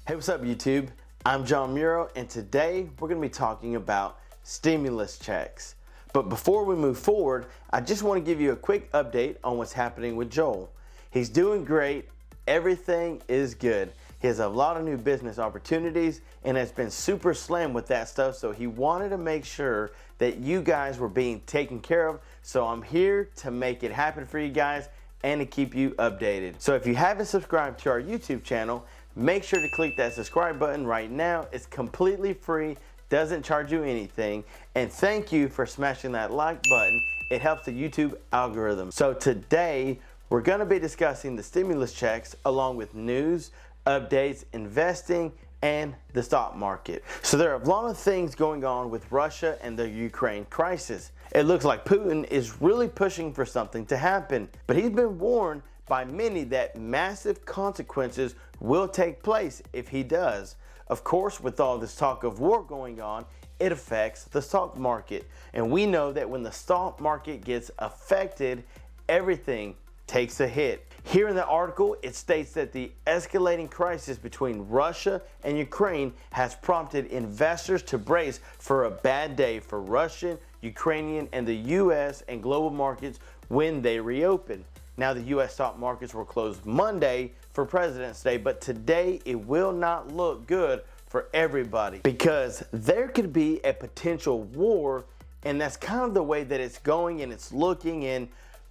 Hey, what's up YouTube? I'm John Muro, and today we're going to be talking about stimulus checks. But before we move forward, I just want to give you a quick update on what's happening with Joel. He's doing great. Everything is good. He has a lot of new business opportunities and has been super slammed with that stuff, so he wanted to make sure that you guys were being taken care of. So I'm here to make it happen for you guys and to keep you updated. So if you haven't subscribed to our YouTube channel, make sure to click that subscribe button right now. It's completely free, doesn't charge you anything, and thank you for smashing that like button. It helps the YouTube algorithm. So today we're going to be discussing the stimulus checks along with news, updates, investing, and the stock market. So there are a lot of things going on with Russia and the Ukraine crisis. It looks like Putin is really pushing for something to happen, but he's been warned by many that massive consequences will take place if he does. Of course, with all this talk of war going on, it affects the stock market. And we know that when the stock market gets affected, everything takes a hit. Here in the article, it states that the escalating crisis between Russia and Ukraine has prompted investors to brace for a bad day for Russian, Ukrainian, and the US and global markets when they reopen. Now, the U.S. stock markets were closed Monday for President's Day, but today it will not look good for everybody because there could be a potential war, and that's kind of the way that it's going and it's looking. And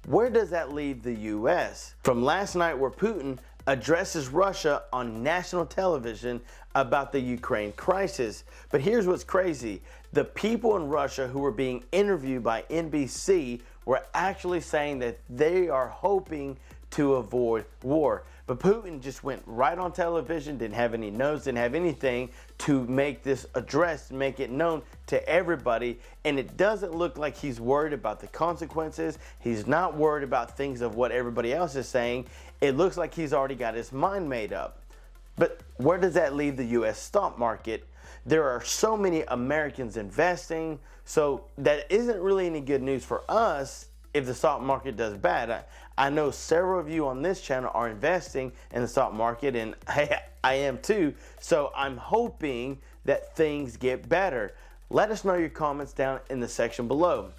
where does that leave the U.S.? From last night, where Putin addresses Russia on national television about the Ukraine crisis. But here's what's crazy. The people in Russia who were being interviewed by NBC were actually saying that they are hoping to avoid war. But Putin just went right on television, didn't have any notes, didn't have anything to make this address, to make it known to everybody. And it doesn't look like he's worried about the consequences. He's not worried about things of what everybody else is saying. It looks like he's already got his mind made up. But where does that leave the U.S. stock market? There are so many Americans investing, so that isn't really any good news for us if the stock market does bad. I know several of you on this channel are investing in the stock market, and I am too, so I'm hoping that things get better. Let us know your comments down in the section below.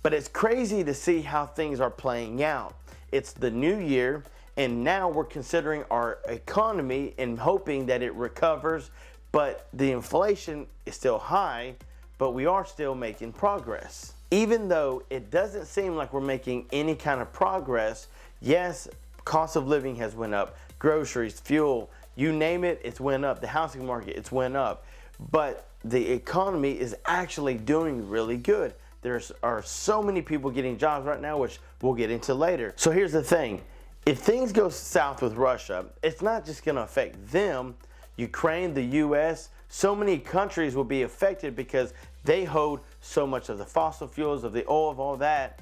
But it's crazy to see how things are playing out. It's the new year, and now we're considering our economy and hoping that it recovers, but the inflation is still high, but we are still making progress. Even though it doesn't seem like we're making any kind of progress, yes, cost of living has went up, groceries, fuel, you name it, it's went up. The housing market, it's went up. But the economy is actually doing really good. There are so many people getting jobs right now, which we'll get into later. So here's the thing. If things go south with Russia, it's not just going to affect them. Ukraine, the US, so many countries will be affected because they hold so much of the fossil fuels, of the oil, of all that.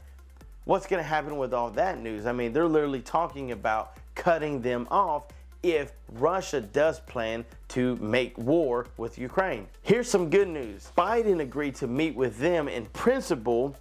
What's going to happen with all that news? I mean, they're literally talking about cutting them off if Russia does plan to make war with Ukraine. Here's some good news. Biden agreed to meet with them in principle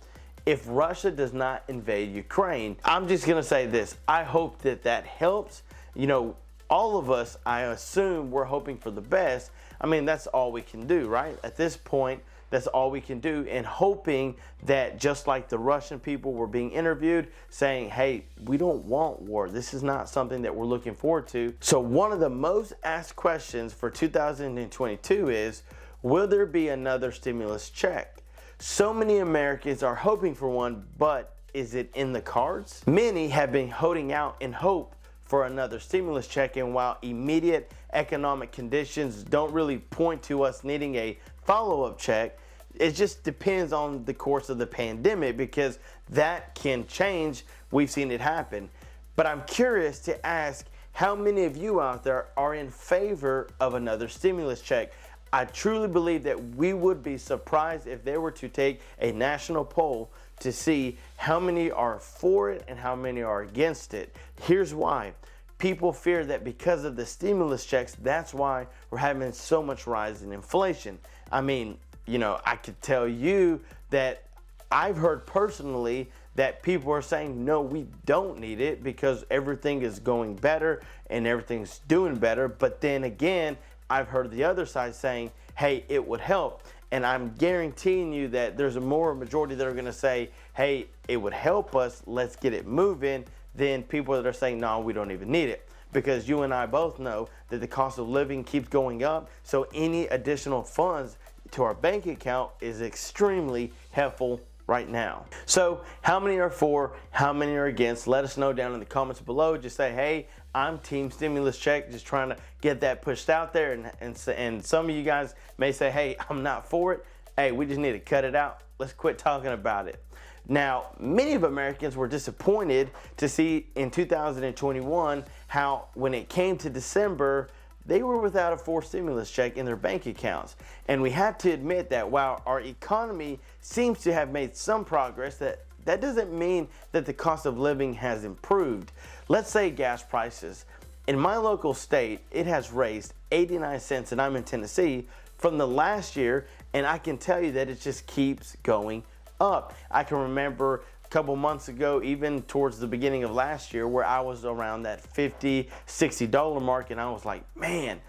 if Russia does not invade Ukraine. I'm just going to say this. I hope that that helps. You know, all of us, I assume, we're hoping for the best. I mean, that's all we can do, right? At this point, that's all we can do, and hoping that just like the Russian people were being interviewed saying, hey, we don't want war. This is not something that we're looking forward to. So one of the most asked questions for 2022 is, will there be another stimulus check? So many Americans are hoping for one, but is it in the cards? Many have been holding out in hope for another stimulus check, and while immediate economic conditions don't really point to us needing a follow-up check, it just depends on the course of the pandemic because that can change. We've seen it happen. But I'm curious to ask how many of you out there are in favor of another stimulus check. I truly believe that we would be surprised if they were to take a national poll to see how many are for it and how many are against it. Here's why. People fear that because of the stimulus checks, that's why we're having so much rise in inflation. I mean, you know, I could tell you that I've heard personally that people are saying, no, we don't need it because everything is going better and everything's doing better. But then again, I've heard the other side saying, hey, it would help. And I'm guaranteeing you that there's a more majority that are going to say, hey, it would help us, let's get it moving, than people that are saying, no, we don't even need it. Because you and I both know that the cost of living keeps going up, so any additional funds to our bank account is extremely helpful right now. So how many are for, how many are against? Let us know down in the comments below. Just say, hey, I'm team stimulus check, just trying to get that pushed out there. And some of you guys may say, hey, I'm not for it. Hey, we just need to cut it out. Let's quit talking about it. Now, many of Americans were disappointed to see in 2021 how when it came to December, they were without a forced stimulus check in their bank accounts. And we have to admit that while our economy seems to have made some progress, that doesn't mean that the cost of living has improved. Let's say gas prices. In my local state, it has raised 89 cents, and I'm in Tennessee, from the last year, and I can tell you that it just keeps going up. I can remember a couple months ago, even towards the beginning of last year, where I was around that $50, $60 mark, and I was like, man,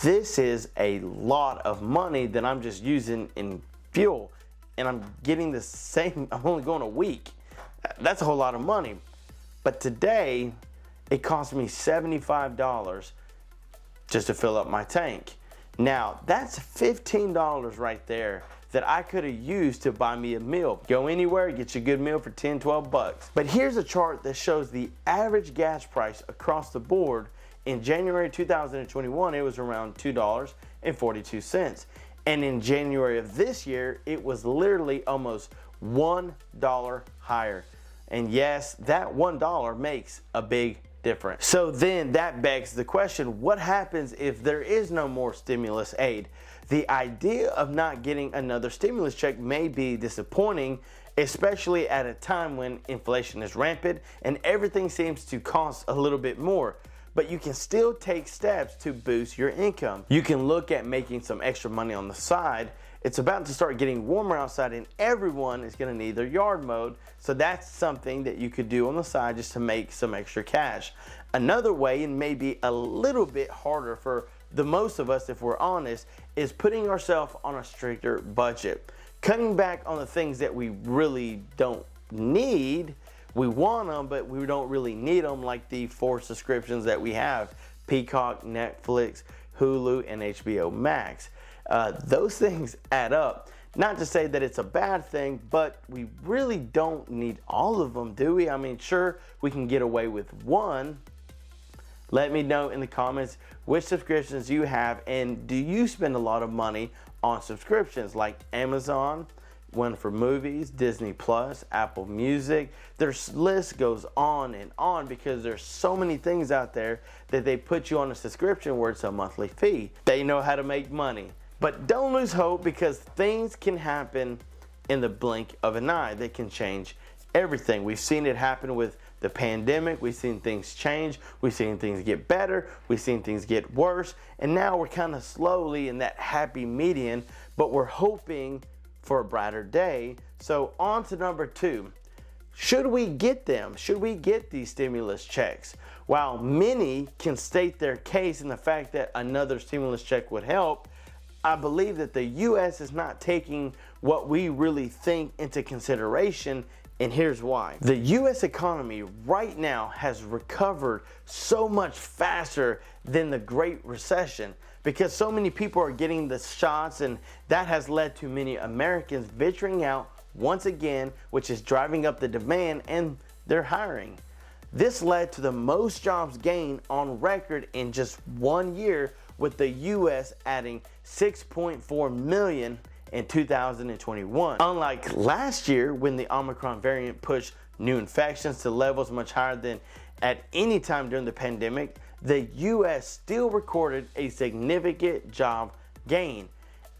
this is a lot of money that I'm just using in fuel, and I'm getting the same, I'm only going a week. That's a whole lot of money. But today, it cost me $75 just to fill up my tank. Now, that's $15 right there that I could have used to buy me a meal. Go anywhere, get you a good meal for 10, 12 bucks. But here's a chart that shows the average gas price across the board. In January 2021, it was around $2.42. And in January of this year, it was literally almost $1 higher. And yes, that $1 makes a big difference. So then that begs the question, what happens if there is no more stimulus aid? The idea of not getting another stimulus check may be disappointing, especially at a time when inflation is rampant and everything seems to cost a little bit more. But you can still take steps to boost your income. You can look at making some extra money on the side. It's about to start getting warmer outside and everyone is going to need their yard mowed. So that's something that you could do on the side just to make some extra cash. Another way, and maybe a little bit harder for the most of us if we're honest, is putting ourselves on a stricter budget. Cutting back on the things that we really don't need. We want them, but we don't really need them, like the 4 subscriptions that we have: Peacock, Netflix, Hulu, and HBO Max. Those things add up. Not to say that it's a bad thing, but we really don't need all of them, do we? I mean, sure, we can get away with one. Let me know in the comments which subscriptions you have, and do you spend a lot of money on subscriptions like Amazon, one for movies, Disney Plus, Apple Music. Their list goes on and on because there's so many things out there that they put you on a subscription where it's a monthly fee. They know how to make money. But don't lose hope, because things can happen in the blink of an eye. They can change everything. We've seen it happen with the pandemic. We've seen things change. We've seen things get better. We've seen things get worse. And now we're kind of slowly in that happy median, but we're hoping for a brighter day. So on to number 2. Should we get them? Should we get these stimulus checks? While many can state their case in the fact that another stimulus check would help, I believe that the U.S. is not taking what we really think into consideration, and here's why. The U.S. economy right now has recovered so much faster than the Great Recession because so many people are getting the shots, and that has led to many Americans venturing out once again, which is driving up the demand, and they're hiring. This led to the most jobs gained on record in just 1 year, with the U.S. adding 6.4 million in 2021. Unlike last year, when the Omicron variant pushed new infections to levels much higher than at any time during the pandemic, the U.S. still recorded a significant job gain.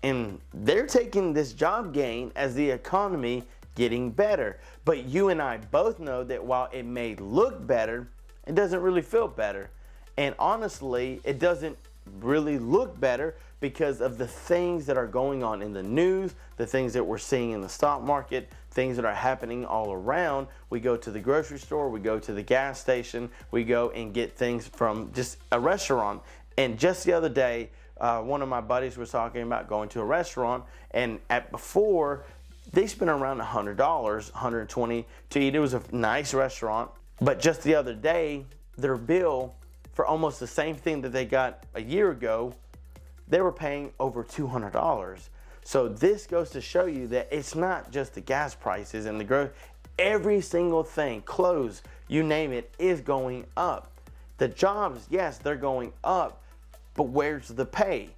And they're taking this job gain as the economy getting better. But you and I both know that while it may look better, it doesn't really feel better. And honestly, it doesn't really look better because of the things that are going on in the news, the things that we're seeing in the stock market, things that are happening all around. We go to the grocery store, we go to the gas station, we go and get things from just a restaurant. And just the other day, one of my buddies was talking about going to a restaurant, and before they spent around $100, $120 to eat. It was a nice restaurant, but just the other day, their bill for almost the same thing that they got a year ago, they were paying over $200. So this goes to show you that it's not just the gas prices and the growth. Every single thing, clothes, you name it, is going up. The jobs, yes, they're going up, but where's the pay?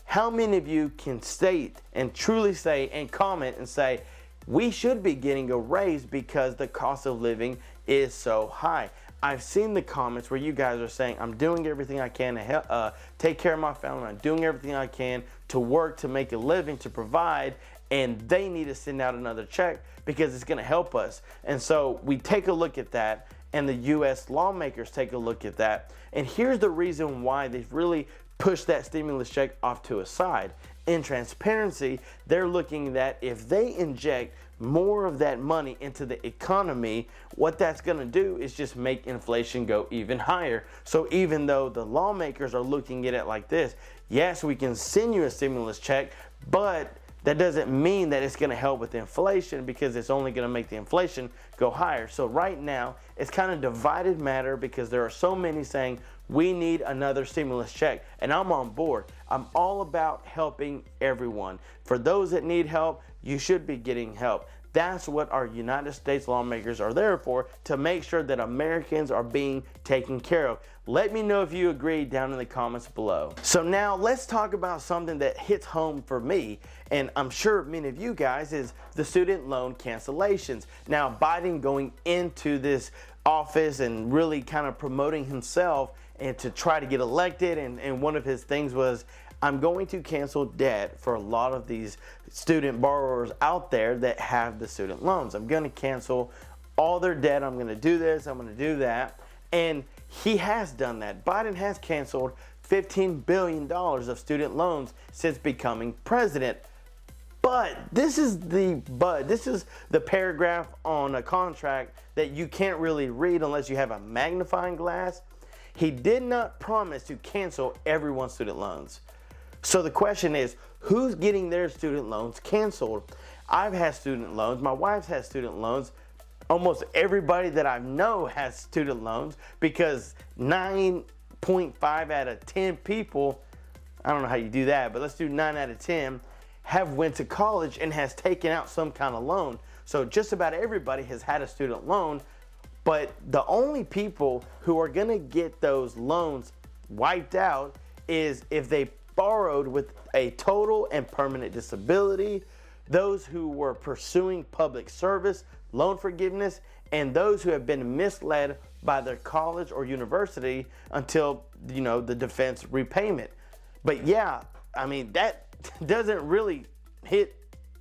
How many of you can state and truly say and comment and say, we should be getting a raise because the cost of living is so high? I've seen the comments where you guys are saying, I'm doing everything I can to help, take care of my family. I'm doing everything I can to work, to make a living, to provide, and they need to send out another check because it's going to help us. And so we take a look at that, and the U.S. lawmakers take a look at that. And here's the reason why they've really pushed that stimulus check off to a side. In transparency, they're looking that if they inject more of that money into the economy, what that's going to do is just make inflation go even higher. So even though the lawmakers are looking at it like this, yes, we can send you a stimulus check, but that doesn't mean that it's going to help with inflation, because it's only going to make the inflation go higher. So right now, it's kind of divided matter, because there are so many saying we need another stimulus check. And I'm on board. I'm all about helping everyone. For those that need help, you should be getting help. That's what our United States lawmakers are there for, to make sure that Americans are being taken care of. Let me know if you agree down in the comments below. So now let's talk about something that hits home for me, and I'm sure many of you guys, is the student loan cancellations. Now Biden going into this office and really kind of promoting himself and to try to get elected, and one of his things was, I'm going to cancel debt for a lot of these student borrowers out there that have the student loans. I'm going to cancel all their debt. I'm going to do this. I'm going to do that. And he has done that. Biden has canceled $15 billion of student loans since becoming president. But this is the paragraph on a contract that you can't really read unless you have a magnifying glass. He did not promise to cancel everyone's student loans. So the question is, who's getting their student loans canceled? I've had student loans. My wife's had student loans. Almost everybody that I know has student loans, because 9.5 out of 10 people, I don't know how you do that, but let's do 9 out of 10, have went to college and has taken out some kind of loan. So just about everybody has had a student loan, but the only people who are gonna get those loans wiped out is if they borrowed with a total and permanent disability, those who were pursuing public service, loan forgiveness, and those who have been misled by their college or university until, the defense repayment. But yeah, I mean, that doesn't really hit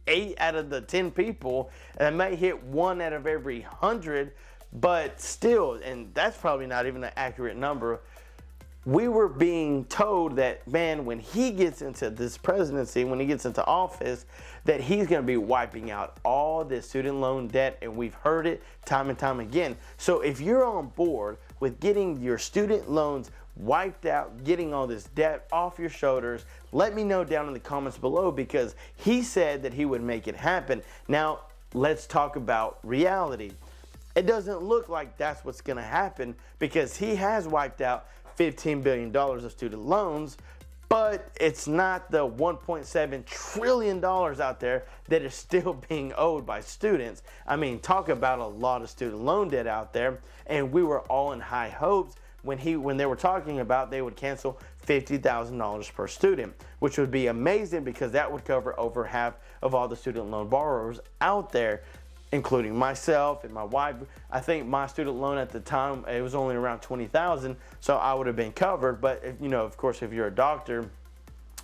8 out of the 10 people, and it may hit 1 out of every 100, but still, and that's probably not even an accurate number. We were being told that, man, when he gets into this presidency, when he gets into office, that he's going to be wiping out all this student loan debt, and we've heard it time and time again. So if you're on board with getting your student loans wiped out, getting all this debt off your shoulders, let me know down in the comments below, because he said that he would make it happen. Now, let's talk about reality. It doesn't look like that's what's going to happen, because he has wiped out $15 billion of student loans, but it's not the $1.7 trillion out there that is still being owed by students. I mean, talk about a lot of student loan debt out there, and we were all in high hopes when they were talking about they would cancel $50,000 per student, which would be amazing, because that would cover over half of all the student loan borrowers out there, including myself and my wife. I think my student loan at the time, it was only around $20,000, so I would have been covered. But of course, if you're a doctor,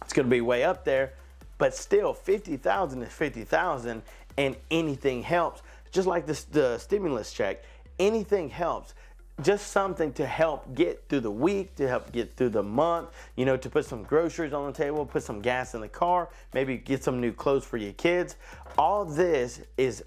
it's going to be way up there. But still, $50,000 is $50,000, and anything helps. Just like the stimulus check, anything helps. just something to help get through the week, to help get through the month, you know, to put some groceries on the table, put some gas in the car, maybe get some new clothes for your kids. All this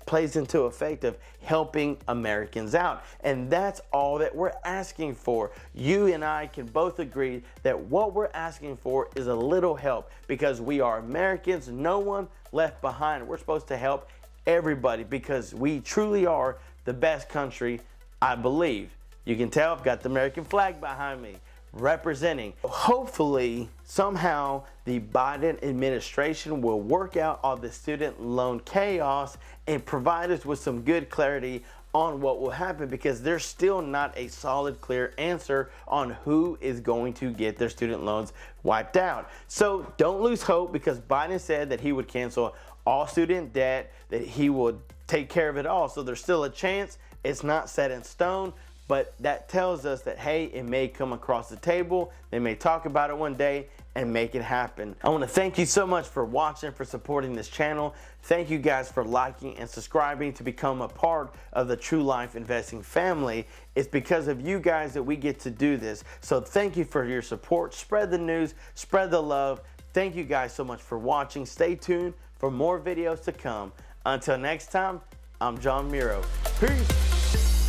plays into effect of helping Americans out. And that's all that we're asking for. You and I can both agree that what we're asking for is a little help, because we are Americans, no one left behind. We're supposed to help everybody because we truly are the best country, I believe. You can tell I've got the American flag behind me representing. Hopefully, somehow the Biden administration will work out all the student loan chaos and provide us with some good clarity on what will happen, because there's still not a solid, clear answer on who is going to get their student loans wiped out. So don't lose hope, because Biden said that he would cancel all student debt, that he would take care of it all. So there's still a chance. It's not set in stone, but that tells us that, hey, it may come across the table. They may talk about it one day and make it happen. I want to thank you so much for watching, for supporting this channel. Thank you guys for liking and subscribing to become a part of the True Life Investing family. It's because of you guys that we get to do this. So thank you for your support. Spread the news, spread the love. Thank you guys so much for watching. Stay tuned for more videos to come. Until next time, I'm John Miro. Peace.